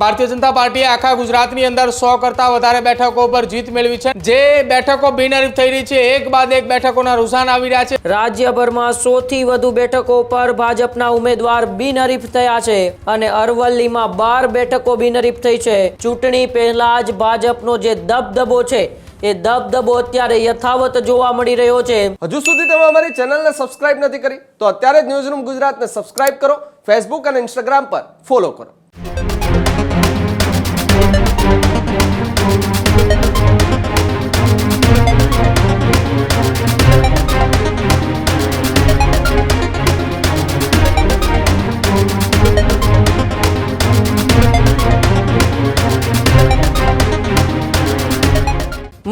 ભારતીય જનતા પાર્ટીએ આખા ગુજરાતની અંદર 100 કરતાં વધારે બેઠકો પર જીત મેળવી છે। જે બેઠકો બિનહરીફ થઈ રહી છે, એક બાદ એક બેઠકોના રૂઝાન આવી રહ્યા છે। રાજ્યભરમાં 100 થી વધુ બેઠકો પર ભાજપના ઉમેદવાર બિનહરીફ થયા છે અને અરવલ્લીમાં 12 બેઠકો બિનહરીફ થઈ છે। ચૂંટણી પહેલા જ ભાજપનો જે દબદબો છે એ દબદબો અત્યારે યથાવત જોવા મળી રહ્યો છે। હજુ સુધી તમે અમારી ચેનલને સબસ્ક્રાઇબ નથી કરી તો અત્યારે જ ન્યૂઝરૂમ ગુજરાતને સબસ્ક્રાઇબ કરો, ફેસબુક અને ઇન્સ્ટાગ્રામ પર ફોલો કરો।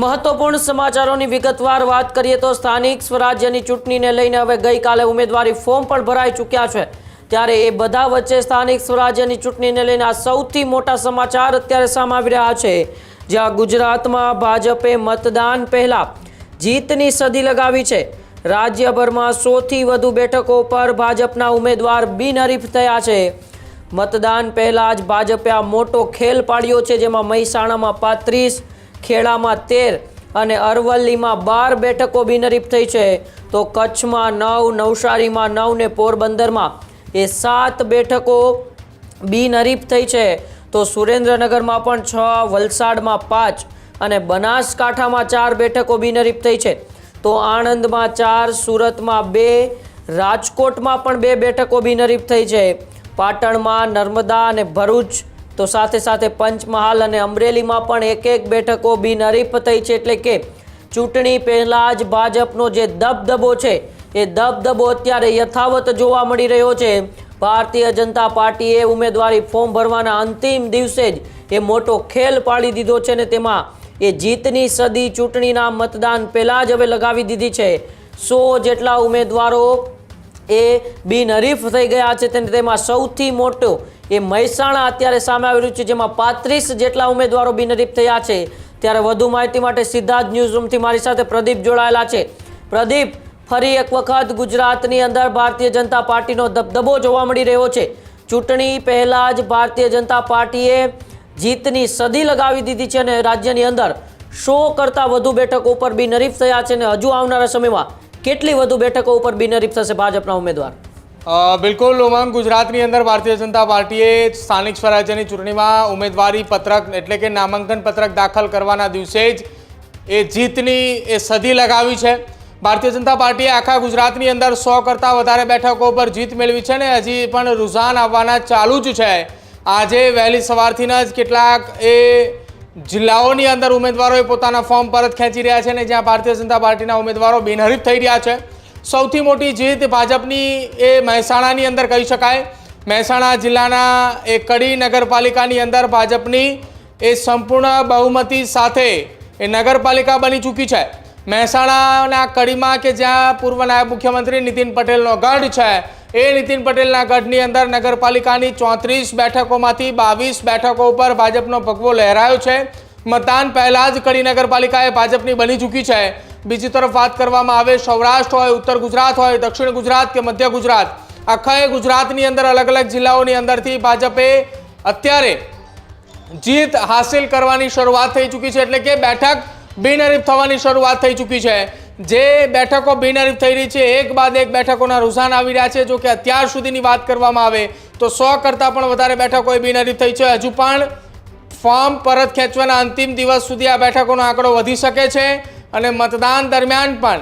મહત્વપૂર્ણ સમાચારોની વિગતવાર વાત કરીએ તો સ્થાનિક સ્વરાજ્યની ચૂંટણીને લઈને હવે ગઈકાલે ઉમેદવારી ફોર્મ પણ ભરાઈ ચૂક્યા છે। ત્યારે એ બધા વચ્ચે સ્થાનિક સ્વરાજ્યની ચૂંટણીને લઈને આ સૌથી મોટા સમાચાર અત્યારે સામે આવી રહ્યા છે, જ્યાં ગુજરાતમાં ભાજપે મતદાન પહેલા જીતની સદી લગાવી છે। રાજ્યભરમાં 100 થી વધુ બેઠકો પર ભાજપના ઉમેદવાર બિનહરીફ થયા છે। મતદાન પહેલા જ ભાજપે આ મોટો ખેલ પાડ્યો છે, જેમાં મહેસાણામાં 35, ખેડામાં 13 અને અરવલ્લીમાં 12 બેઠકો બિનહરીફ થઈ છે, તો કચ્છમાં 9, નવસારીમાં 9 ને પોરબંદરમાં 7 બેઠકો બિનહરીફ થઈ છે, તો સુરેન્દ્રનગરમાં પણ 6, વલસાડમાં 5 અને બનાસકાંઠામાં 4 બેઠકો બિનહરીફ થઈ છે, તો આણંદમાં 4, સુરતમાં 2, રાજકોટમાં પણ 2 બેઠકો બિનહરીફ થઈ છે, પાટણમાં, નર્મદા અને ભરૂચ તો સાથે સાથે પંચમહાલ અને અમરેલીમાં પણ એક બેઠકો બિનહરીફ થઈ છે। એટલે કે ચૂંટણી પહેલા જ ભાજપનો જે દબદબો છે એ દબદબો અત્યારે યથાવત જોવા મળી રહ્યો છે। ભારતીય જનતા પાર્ટીએ ઉમેદવારી ફોર્મ ભરવાના અંતિમ દિવસે જ એ મોટો ખેલ પાડી દીધો છે ને તેમાં એ જીતની સદી ચૂંટણીના મતદાન પહેલા જ હવે લગાવી દીધી છે। 100 જેટલા ઉમેદવારો એ બિનહરીફ થઈ ગયા છે, તેમાં સૌથી મોટો એ મહેસાણા અત્યારે સામે આવી રહ્યું છે, જેમાં 35 જેટલા ઉમેદવારો બિનહરીફ થયા છે। ત્યારે વધુ માહિતી માટે સીધા જ ન્યૂઝરૂમથી મારી સાથે પ્રદીપ જોડાયેલા છે। પ્રદીપ, ફરી એક વખત ગુજરાતની અંદર ભારતીય જનતા પાર્ટીનો દબદબો જોવા મળી રહ્યો છે। ચૂંટણી પહેલા જ ભારતીય જનતા પાર્ટીએ જીતની સદી લગાવી દીધી છે અને રાજ્યની અંદર 100 કરતાં વધુ બેઠકો ઉપર બિનહરીફ થયા છે અને હજુ આવનારા સમયમાં કેટલી વધુ બેઠકો ઉપર બિનહરીફ થશે ભાજપના ઉમેદવાર? બિલકુલ ઉમંગ, ગુજરાતની અંદર ભારતીય જનતા પાર્ટીએ સ્થાનિક સ્વરાજ્યની ચૂંટણીમાં ઉમેદવારી પત્રક એટલે કે નામાંકન પત્રક દાખલ કરવાના દિવસે જ એ જીતની એ સદી લગાવી છે। ભારતીય જનતા પાર્ટીએ આખા ગુજરાતની અંદર 100 કરતાં વધારે બેઠકો પર જીત મેળવી છે ને હજી પણ રૂઝાન આવવાના ચાલુ જ છે। આજે વહેલી સવારથી જ કેટલાક એ જિલ્લાઓની અંદર ઉમેદવારોએ પોતાના ફોર્મ પરત ખેંચી રહ્યા છે ને જ્યાં ભારતીય જનતા પાર્ટીના ઉમેદવારો બિનહરીફ થઈ રહ્યા છે। સૌથી મોટી જીત ભાજપની એ મહેસાણાની અંદર કહી શકાય। મહેસાણા જિલ્લાના એ કડી નગરપાલિકાની અંદર ભાજપની એ સંપૂર્ણ બહુમતી સાથે એ નગરપાલિકા બની ચૂકી છે। મહેસાણાના કડીમાં કે જ્યાં પૂર્વ નાયબ મુખ્યમંત્રી નીતિન પટેલનો ગઢ છે, એ નીતિન પટેલના ગઢની અંદર નગરપાલિકાની 34 બેઠકોમાંથી 22 બેઠકો ઉપર ભાજપનો ભગવો લહેરાયો છે। મતદાન પહેલા જ કડી નગરપાલિકા એ ભાજપની બની ચૂકી છે। બીજી તરફ વાત કરવામાં આવે સૌરાષ્ટ્ર હોય, ઉત્તર ગુજરાત હોય, દક્ષિણ ગુજરાત કે મધ્ય ગુજરાત, આખા ગુજરાતની અંદર અલગ અલગ જિલ્લાઓની અંદરથી ભાજપે અત્યારે જીત હાસિલ કરવાની શરૂઆત થઈ ચૂકી છે। એટલે કે બેઠક બિનહરીફ થવાની શરૂઆત થઈ ચૂકી છે। જે બેઠકો બિનહરીફ થઈ રહી છે, એક બાદ એક બેઠકોના રૂઝાન આવી રહ્યા છે। જો કે અત્યાર સુધીની વાત કરવામાં આવે તો 100 કરતાં પણ વધારે બેઠકો એ બિનહરીફ થઈ છે। હજુ પણ ફોર્મ પરત ખેંચવાના અંતિમ દિવસ સુધી આ બેઠકોનો આંકડો વધી શકે છે અને મતદાન દરમિયાન પણ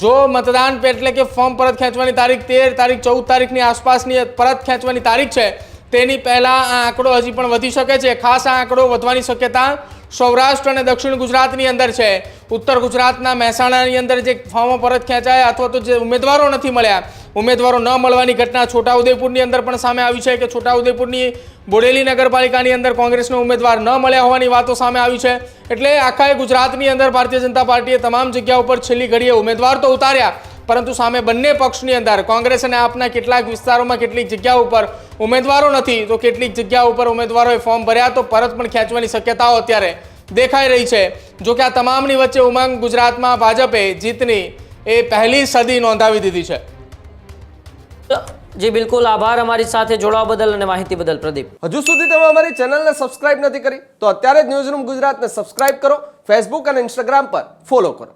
જો મતદાન એટલે કે ફોર્મ પરત ખેંચવાની તારીખ 13 તારીખ 14 તારીખની આસપાસની પરત ખેંચવાની તારીખ છે, તેની પહેલાં આ આંકડો હજી પણ વધી શકે છે। ખાસ આ આંકડો વધવાની શક્યતા સૌરાષ્ટ્ર અને દક્ષિણ ગુજરાતની અંદર છે। ઉત્તર ગુજરાતના મહેસાણાની અંદર જે ફોર્મો પરત ખેંચાયા અથવા તો જે ઉમેદવારો નથી મળ્યા, ઉમેદવારો ન મળવાની ઘટના છોટાઉદેપુરની અંદર પણ સામે આવી છે કે છોટાઉદેપુરની બોડેલી નગરપાલિકાની અંદર કોંગ્રેસનો ઉમેદવાર ન મળ્યા હોવાની વાતો સામે આવી છે। એટલે આખા ગુજરાતની અંદર ભારતીય જનતા પાર્ટીએ તમામ જગ્યાઓ પર છેલ્લી ઘડીએ ઉમેદવાર તો ઉતાર્યા, પરંતુ સામે બંને પક્ષની અંદર કોંગ્રેસ અને આપના કેટલાક વિસ્તારોમાં કેટલીક જગ્યાઓ ઉપર ઉમેદવારો નથી તો કેટલીક જગ્યાઓ ઉપર ઉમેદવારોએ ફોર્મ ભર્યા તો પરત પણ ખેંચવાની શક્યતાઓ અત્યારે દેખાઈ રહી છે। જો કે આ તમામની વચ્ચે ઉમંગ, ગુજરાતમાં ભાજપે જીતની એ પહેલી સદી નોંધાવી દીધી છે। જી બિલકુલ, આભાર અમારી સાથે જોડાવા બદલ અને માહિતી બદલ પ્રદીપ. હજુ સુધી તમે અમારી ચેનલને સબસ્ક્રાઇબ નથી કરી તો અત્યારે જ ન્યૂઝરૂમ ગુજરાતને સબસ્ક્રાઇબ કરો, ફેસબુક અને ઇન્સ્ટાગ્રામ પર ફોલો કરો.